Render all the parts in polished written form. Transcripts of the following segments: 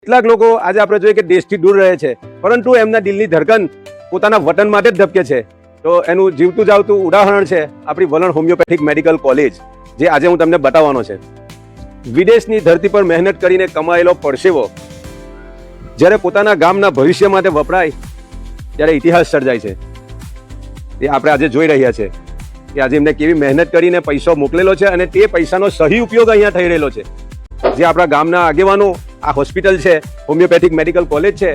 કેટલાક લોકો આજે આપણે જોઈએ કે દેશથી દૂર રહે છે, પરંતુ એમના દિલની ધડકન પોતાના વતન માટે જ ધબકે છે. તો એનું જીવતું જાવતું ઉદાહરણ છે આપણી વલણ હોમિયોપેથિક મેડિકલ કોલેજ, જે આજે હું તમને બતાવવાનો છે. વિદેશની ધરતી પર મહેનત કરીને કમાયેલો પરસેવો જ્યારે પોતાના ગામના ભવિષ્ય માટે વપરાય ત્યારે ઇતિહાસ સર્જાય છે. એ આપણે આજે જોઈ રહ્યા છે કે આજે એમને કેવી મહેનત કરીને પૈસો મોકલેલો છે અને તે પૈસાનો સહી ઉપયોગ અહીંયા થઈ રહેલો છે. જે આપણા ગામના આગેવાનો આ હોસ્પિટલ છે, હોમિયોપેથિક મેડિકલ કોલેજ છે,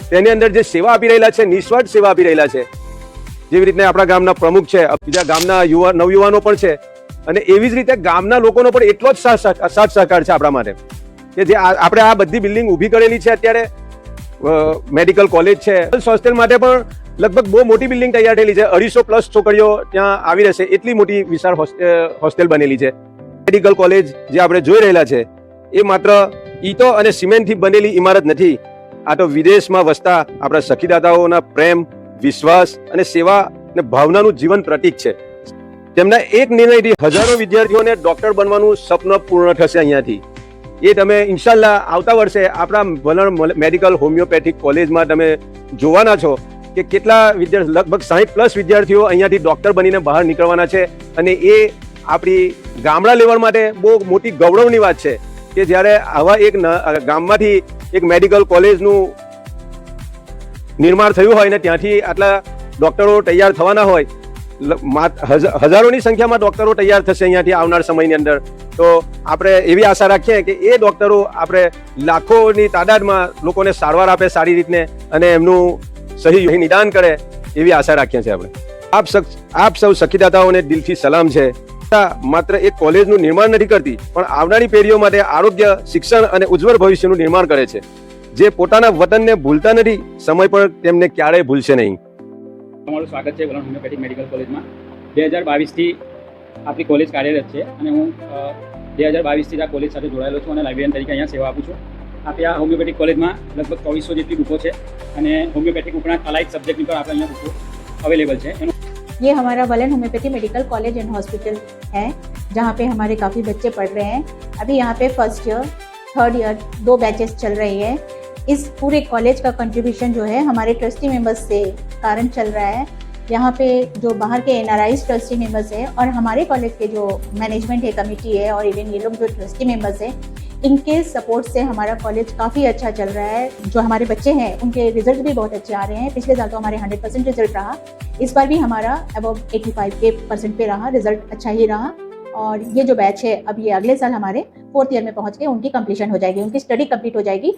તેની અંદર જે સેવા આપી રહેલા છે, નિસ્વાર્થ સેવા આપી રહેલા છે. જેવી રીતે આપણા ગામના પ્રમુખ છે, બીજા ગામના નવયુવાનો પણ છે, અને એવી જ રીતે ગામના લોકોનો પણ એટલો જ સાથ સહકાર છે આપણા માટે, કે જે આપણે આ બધી બિલ્ડિંગ ઊભી કરેલી છે અત્યારે મેડિકલ કોલેજ છે. હોસ્ટેલ માટે પણ લગભગ બહુ મોટી બિલ્ડિંગ તૈયાર થયેલી છે. 250+ છોકરીઓ ત્યાં આવી રહેશે, એટલી મોટી વિશાળ હોસ્ટેલ બનેલી છે. મેડિકલ કોલેજ જે આપણે જોઈ રહેલા છે એ માત્ર ઈંટો અને સિમેન્ટથી બનેલી ઇમારત નથી. આ તો વિદેશમાં વસતા આપણા સખીદાતાઓના પ્રેમ, વિશ્વાસ અને સેવા અને ભાવનાનું જીવન પ્રતીક છે. તેમના એક નિર્ણયથી હજારો વિદ્યાર્થીઓને ડોક્ટર બનવાનું સપનું પૂર્ણ થશે અહીંયાથી. એ તમે ઇન્શાલ્લાહ આવતા વર્ષે આપણા વલણ મેડિકલ હોમિયોપેથિક કોલેજમાં તમે જોવાના છો કે કેટલા વિદ્યાર્થી, લગભગ 60+ વિદ્યાર્થીઓ અહીંયાથી ડોક્ટર બનીને બહાર નીકળવાના છે. અને એ આપણી ગામડા લેવલ માટે બહુ મોટી ગૌરવની વાત છે કે જ્યારે આવા એક ગામમાંથી એક મેડિકલ કોલેજનું નિર્માણ થયું હોય ને ત્યાંથી આટલા ડોક્ટરો તૈયાર થવાના હોય, હજારોની સંખ્યામાં ડોક્ટરો તૈયાર થશે અહીંયાથી આવનાર સમયની અંદર. તો આપણે એવી આશા રાખીએ કે એ ડોક્ટરો આપણે લાખોની તાદાદમાં લોકોને સારવાર આપે સારી રીતને, અને એમનું સહી નિદાન કરે એવી આશા રાખીએ છીએ આપણે. આપ સૌ સખીદાતાઓને દિલથી સલામ છે. માત્ર એક કોલેજનું નિર્માણ નથી કરતી, પણ આવનારી પેઢીઓ માટે આરોગ્ય, શિક્ષણ અને ઉજ્જવળ ભવિષ્યનું નિર્માણ કરે છે. જે પોતાના વતનને ભૂલતા નથી, સમય પર તેમને ક્યારેય ભૂલશે નહીં. તમારું સ્વાગત છે વલણ હોમિયોપેથિક મેડિકલ કોલેજમાં. 2022થી આપણી કોલેજ કાર્યરત છે અને હું 2022થી આ કોલેજ સાથે જોડાયેલો છું અને લાઇબ્રેરિયન તરીકે અહીંયા સેવા આપું છું. આપણી આ હોમિયોપેથિક કોલેજમાં લગભગ 2400 જેટલી બુકો છે અને હોમિયોપેથિક ઉપરાંત અલાઇડ સબ્જેક્ટની પર આપણે અહીંયા બુકો અવેલેબલ છે. ये हमारा वलन homeopathy medical college and hospital है, जहाँ पे हमारे काफ़ी बच्चे पढ़ रहे हैं. अभी यहाँ पे first year, third year 2 batches चल रही है. इस पूरे कॉलेज का कंट्रीब्यूशन जो है हमारे ट्रस्टी मेंबर्स से कारण चल रहा है. यहाँ पे जो बाहर के NRIs ट्रस्टी मेंबर्स हैं और हमारे कॉलेज के जो मैनेजमेंट है, कमेटी है, और इवन ये लोग जो ट्रस्टी मेंबर्स हैं, इनके सपोर्ट से हमारा कॉलेज काफ़ी अच्छा चल रहा है. जो हमारे बच्चे हैं उनके रिजल्ट भी बहुत अच्छे आ रहे हैं. पिछले साल तो हमारे 100% रिजल्ट रहा, इस बार भी हमारा अबव 85% पे रहा, रिजल्ट अच्छा ही रहा. और ये जो बैच है अब ये अगले साल हमारे 4th ईयर में पहुंच के उनकी कंप्लीशन हो जाएगी, उनकी स्टडी कंप्लीट हो जाएगी.